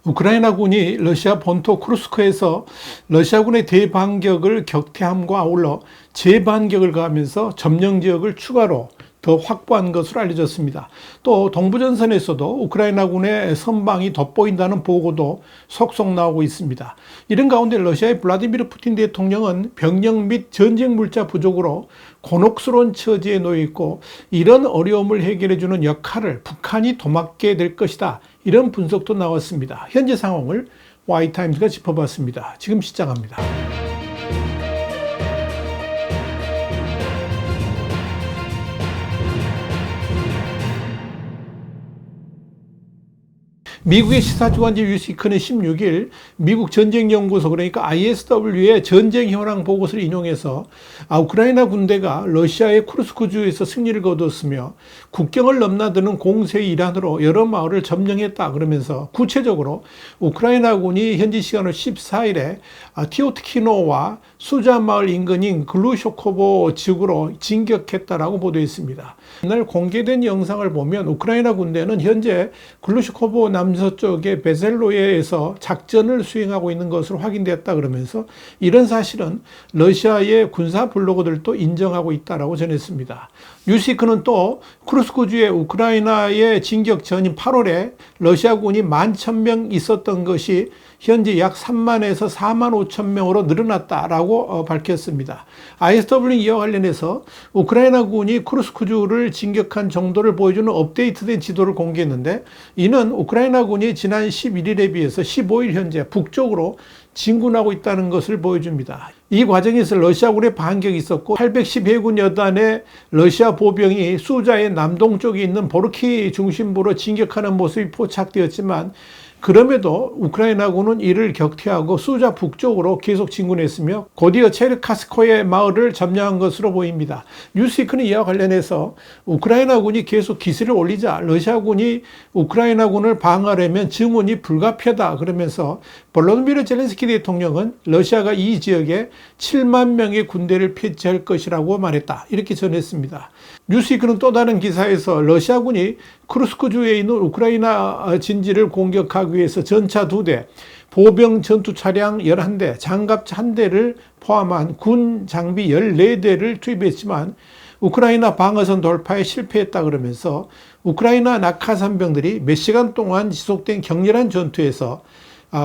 우크라이나군이 러시아 본토 쿠르스크에서 러시아군의 대반격을 격퇴함과 아울러 재반격을 가하면서 점령 지역을 추가로 더 확보한 것으로 알려졌습니다. 또 동부전선에서도 우크라이나군의 선방이 돋보인다는 보고도 속속 나오고 있습니다. 이런 가운데 러시아의 블라디미르 푸틴 대통령은 병력 및 전쟁 물자 부족으로 곤혹스러운 처지에 놓여 있고 이런 어려움을 해결해주는 역할을 북한이 도맡게 될 것이다. 이런 분석도 나왔습니다. 현재 상황을 Y타임즈가 짚어봤습니다. 지금 시작합니다. 미국의 시사주간지 뉴스위크는 16일 미국 전쟁연구소 그러니까 ISW의 전쟁 현황 보고서를 인용해서 우크라이나 군대가 러시아의 쿠르스크주에서 승리를 거두었으며 국경을 넘나드는 공세의 일환으로 여러 마을을 점령했다 그러면서 구체적으로 우크라이나군이 현지 시간으로 14일에 티오트키노와 수자 마을 인근인 글루쇼코보 지구로 진격했다라고 보도했습니다. 이날 공개된 영상을 보면 우크라이나 군대는 현재 글루쇼코보 남서쪽의 베셀로에에서 작전을 수행하고 있는 것으로 확인됐다 그러면서 이런 사실은 러시아의 군사 블로거들도 인정하고 있다라고 전했습니다. 뉴스위크는 또 쿠르스크주의 우크라이나의 진격 전인 8월에 러시아군이 11,000명 있었던 것이 현재 약 3만에서 4만 5천 명으로 늘어났다라고 밝혔습니다. ISW는 이와 관련해서 우크라이나군이 쿠르스크주를 진격한 정도를 보여주는 업데이트된 지도를 공개했는데 이는 우크라이나군이 지난 11일에 비해서 15일 현재 북쪽으로 진군하고 있다는 것을 보여줍니다. 이 과정에서 러시아군의 반격이 있었고 810해군 여단의 러시아 보병이 수자의 남동쪽에 있는 보르키 중심부로 진격하는 모습이 포착되었지만 그럼에도 우크라이나군은 이를 격퇴하고 수자 북쪽으로 계속 진군했으며 곧이어 체르카스코의 마을을 점령한 것으로 보입니다. 뉴스위크는 이와 관련해서 우크라이나군이 계속 기세를 올리자 러시아군이 우크라이나군을 방어하려면 증원이 불가피하다 그러면서 볼로디미르 젤렌스키 대통령은 러시아가 이 지역에 7만 명의 군대를 배치할 것이라고 말했다. 이렇게 전했습니다. 뉴스위크는 또 다른 기사에서 러시아군이 쿠르스크주에 있는 우크라이나 진지를 공격하기 위해서 전차 2대, 보병 전투 차량 11대, 장갑차 1대를 포함한 군 장비 14대를 투입했지만 우크라이나 방어선 돌파에 실패했다 그러면서 우크라이나 낙하산병들이 몇 시간 동안 지속된 격렬한 전투에서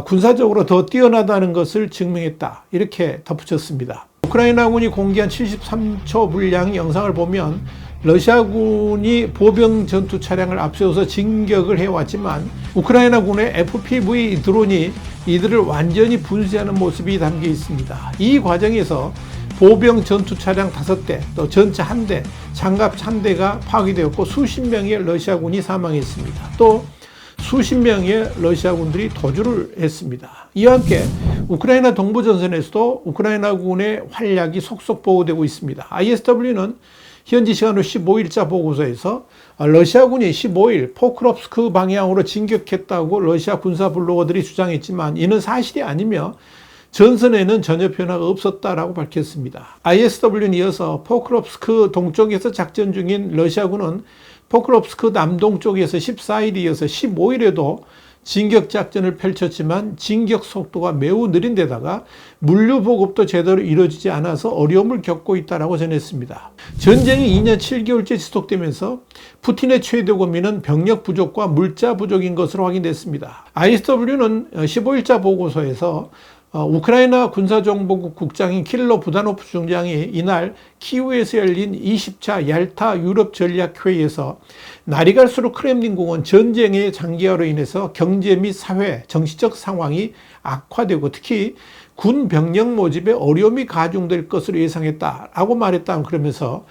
군사적으로 더 뛰어나다는 것을 증명했다. 이렇게 덧붙였습니다. 우크라이나군이 공개한 73초 분량 영상을 보면 러시아군이 보병 전투 차량을 앞세워서 진격을 해왔지만 우크라이나군의 FPV 드론이 이들을 완전히 분쇄하는 모습이 담겨 있습니다. 이 과정에서 보병 전투 차량 5대, 또 전차 1대, 장갑차 1대가 파괴되었고 수십 명의 러시아군이 사망했습니다. 또 수십 명의 러시아군들이 도주를 했습니다. 이와 함께 우크라이나 동부전선에서도 우크라이나군의 활약이 속속 보고되고 있습니다. ISW는 현지 시간으로 15일자 보고서에서 러시아군이 15일 포크롭스크 방향으로 진격했다고 러시아 군사 블로거들이 주장했지만 이는 사실이 아니며 전선에는 전혀 변화가 없었다라고 밝혔습니다. ISW는 이어서 포크롭스크 동쪽에서 작전 중인 러시아군은 포크롭스크 남동쪽에서 14일에 이어서 15일에도 진격 작전을 펼쳤지만 진격 속도가 매우 느린 데다가 물류 보급도 제대로 이루어지지 않아서 어려움을 겪고 있다고 전했습니다. 전쟁이 2년 7개월째 지속되면서 푸틴의 최대 고민은 병력 부족과 물자 부족인 것으로 확인됐습니다. ISW는 15일자 보고서에서 우크라이나 군사정보국 국장인 키릴로 부다노프 중장이 이날 키우에서 열린 20차 얄타 유럽 전략회의에서 날이 갈수록 크렘린궁은 전쟁의 장기화로 인해서 경제 및 사회, 정치적 상황이 악화되고 특히 군 병력 모집에 어려움이 가중될 것으로 예상했다라고 말했다. 그러면서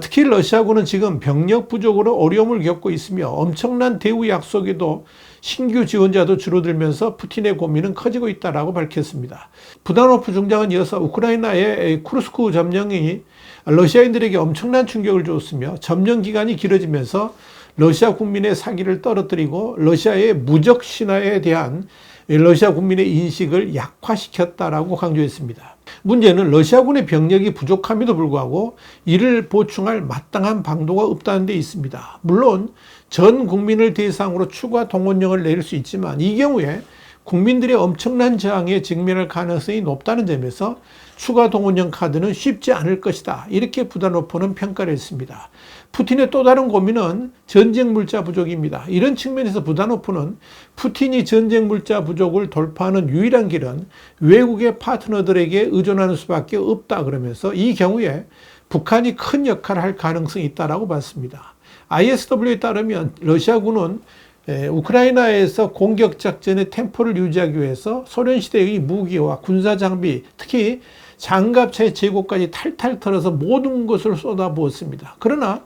특히 러시아군은 지금 병력 부족으로 어려움을 겪고 있으며 엄청난 대우 약속에도 신규 지원자도 줄어들면서 푸틴의 고민은 커지고 있다라고 밝혔습니다. 부다노프 중장은 이어서 우크라이나의 쿠르스크 점령이 러시아인들에게 엄청난 충격을 주었으며 점령 기간이 길어지면서 러시아 국민의 사기를 떨어뜨리고 러시아의 무적 신화에 대한 러시아 국민의 인식을 약화시켰다라고 강조했습니다. 문제는 러시아군의 병력이 부족함에도 불구하고 이를 보충할 마땅한 방도가 없다는 데 있습니다. 물론 전 국민을 대상으로 추가 동원령을 내릴 수 있지만 이 경우에 국민들의 엄청난 저항에 직면할 가능성이 높다는 점에서 추가 동원령 카드는 쉽지 않을 것이다. 이렇게 부다노프는 평가를 했습니다. 푸틴의 또 다른 고민은 전쟁 물자 부족입니다. 이런 측면에서 부다노프는 푸틴이 전쟁 물자 부족을 돌파하는 유일한 길은 외국의 파트너들에게 의존하는 수밖에 없다 그러면서 이 경우에 북한이 큰 역할을 할 가능성이 있다고 봤습니다. ISW에 따르면 러시아군은 우크라이나에서 공격 작전의 템포를 유지하기 위해서 소련 시대의 무기와 군사 장비, 특히 장갑차의 재고까지 탈탈 털어서 모든 것을 쏟아부었습니다. 그러나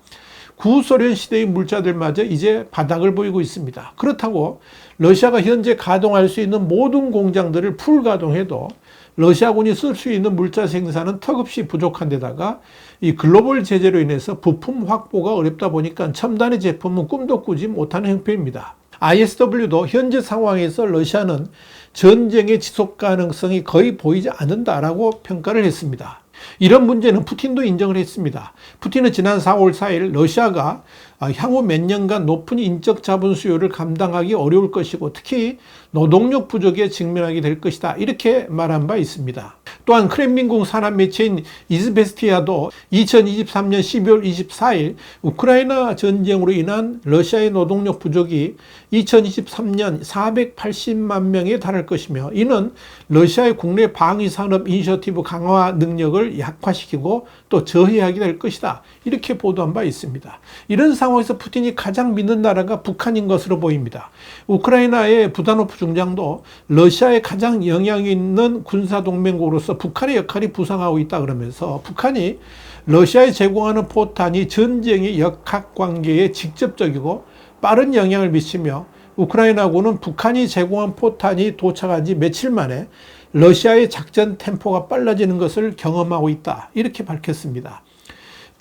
구소련 시대의 물자들마저 이제 바닥을 보이고 있습니다. 그렇다고 러시아가 현재 가동할 수 있는 모든 공장들을 풀 가동해도 러시아군이 쓸 수 있는 물자 생산은 턱없이 부족한 데다가 이 글로벌 제재로 인해서 부품 확보가 어렵다 보니까 첨단의 제품은 꿈도 꾸지 못하는 형편입니다. ISW도 현재 상황에서 러시아는 전쟁의 지속 가능성이 거의 보이지 않는다라고 평가를 했습니다. 이런 문제는 푸틴도 인정을 했습니다. 푸틴은 지난 4월 4일 러시아가 향후 몇 년간 높은 인적 자본 수요를 감당하기 어려울 것이고 특히 노동력 부족에 직면하게 될 것이다. 이렇게 말한 바 있습니다. 또한 크렘린궁 산업 매체인 이즈베스티아도 2023년 12월 24일 우크라이나 전쟁으로 인한 러시아의 노동력 부족이 2023년 480만 명에 달할 것이며 이는 러시아의 국내 방위산업 이니셔티브 강화 능력을 약화시키고 또 저해하게 될 것이다. 이렇게 보도한 바 있습니다. 이런 상황에서 푸틴이 가장 믿는 나라가 북한인 것으로 보입니다. 우크라이나의 부다노프 중장도 러시아에 가장 영향이 있는 군사동맹국으로서 북한의 역할이 부상하고 있다 그러면서 북한이 러시아에 제공하는 포탄이 전쟁의 역학관계에 직접적이고 빠른 영향을 미치며 우크라이나군은 북한이 제공한 포탄이 도착한 지 며칠 만에 러시아의 작전 템포가 빨라지는 것을 경험하고 있다. 이렇게 밝혔습니다.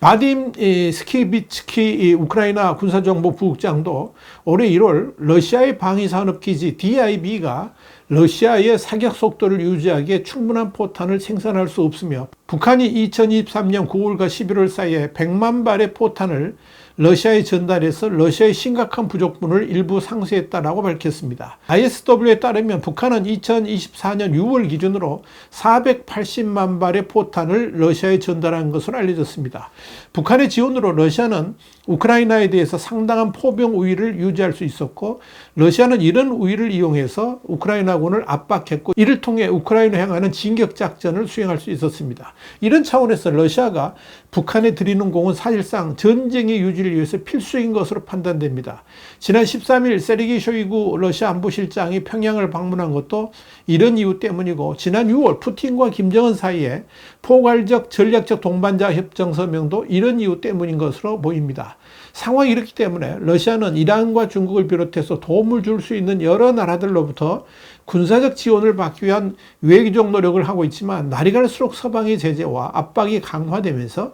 바딤 스키비츠키 우크라이나 군사정보부국장도 올해 1월 러시아의 방위산업기지 DIB가 러시아의 사격 속도를 유지하기에 충분한 포탄을 생산할 수 없으며 북한이 2023년 9월과 11월 사이에 100만 발의 포탄을 러시아에 전달해서 러시아의 심각한 부족분을 일부 상쇄했다라고 밝혔습니다. ISW에 따르면 북한은 2024년 6월 기준으로 480만 발의 포탄을 러시아에 전달한 것으로 알려졌습니다. 북한의 지원으로 러시아는 우크라이나에 대해서 상당한 포병 우위를 유지할 수 있었고 러시아는 이런 우위를 이용해서 우크라이나군을 압박했고 이를 통해 우크라이나 향하는 진격 작전을 수행할 수 있었습니다. 이런 차원에서 러시아가 북한에 들이는 공은 사실상 전쟁의 유지를 위해서 필수인 것으로 판단됩니다. 지난 13일 세르게이 쇼이구 러시아 안보실장이 평양을 방문한 것도 이런 이유 때문이고 지난 6월 푸틴과 김정은 사이에 포괄적 전략적 동반자 협정 서명도 이런 이유 때문인 것으로 보입니다. 상황이 이렇기 때문에 러시아는 이란과 중국을 비롯해서 도움을 줄 수 있는 여러 나라들로부터 군사적 지원을 받기 위한 외교적 노력을 하고 있지만 날이 갈수록 서방의 제재와 압박이 강화되면서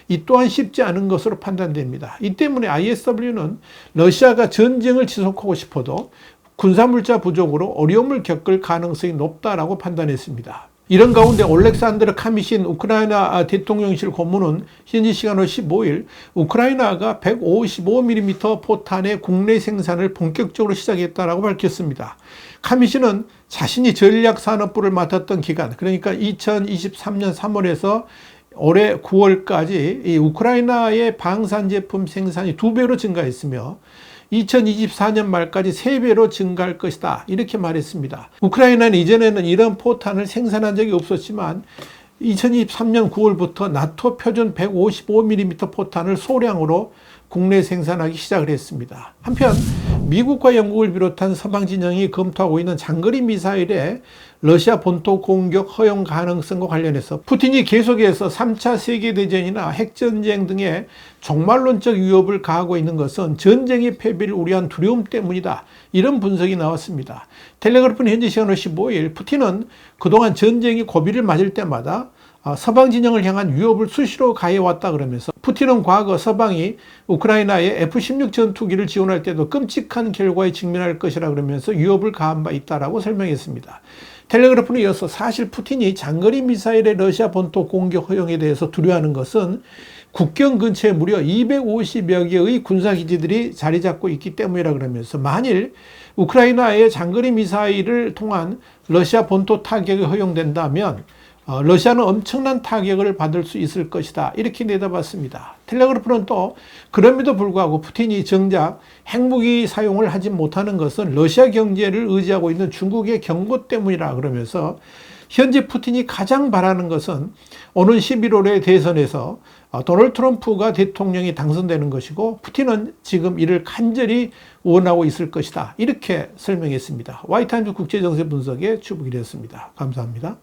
이 또한 쉽지 않은 것으로 판단됩니다. 이 때문에 ISW는 러시아가 전쟁을 지속하고 싶어도 군사물자 부족으로 어려움을 겪을 가능성이 높다라고 판단했습니다. 이런 가운데 올렉산드르 카미신 우크라이나 대통령실 고문은 현지 시간으로 15일 우크라이나가 155mm 포탄의 국내 생산을 본격적으로 시작했다라고 밝혔습니다. 카미신은 자신이 전략산업부를 맡았던 기간, 그러니까 2023년 3월에서 올해 9월까지 이 우크라이나의 방산제품 생산이 2배로 증가했으며 2024년 말까지 3배로 증가할 것이다. 이렇게 말했습니다. 우크라이나는 이전에는 이런 포탄을 생산한 적이 없었지만 2023년 9월부터 나토 표준 155mm 포탄을 소량으로 국내 생산하기 시작을 했습니다. 한편 미국과 영국을 비롯한 서방 진영이 검토하고 있는 장거리 미사일의 러시아 본토 공격 허용 가능성과 관련해서 푸틴이 계속해서 3차 세계대전이나 핵전쟁 등의 종말론적 위협을 가하고 있는 것은 전쟁의 패배를 우려한 두려움 때문이다. 이런 분석이 나왔습니다. 텔레그래프는 현지 시간으로 15일 푸틴은 그동안 전쟁이 고비를 맞을 때마다 서방 진영을 향한 위협을 수시로 가해왔다 그러면서 푸틴은 과거 서방이 우크라이나에 F-16 전투기를 지원할 때도 끔찍한 결과에 직면할 것이라 그러면서 위협을 가한 바 있다라고 설명했습니다. 텔레그래프는 이어서 사실 푸틴이 장거리 미사일의 러시아 본토 공격 허용에 대해서 두려워하는 것은 국경 근처에 무려 250여 개의 군사기지들이 자리 잡고 있기 때문이라 그러면서 만일 우크라이나의 장거리 미사일을 통한 러시아 본토 타격이 허용된다면 러시아는 엄청난 타격을 받을 수 있을 것이다. 이렇게 내다봤습니다. 텔레그래프는 또 그럼에도 불구하고 푸틴이 정작 핵무기 사용을 하지 못하는 것은 러시아 경제를 의지하고 있는 중국의 경고 때문이라 그러면서 현재 푸틴이 가장 바라는 것은 오는 11월의 대선에서 도널드 트럼프가 대통령이 당선되는 것이고 푸틴은 지금 이를 간절히 원하고 있을 것이다. 이렇게 설명했습니다. 와이타임즈 국제정세 분석의 주북이 되었습니다. 감사합니다.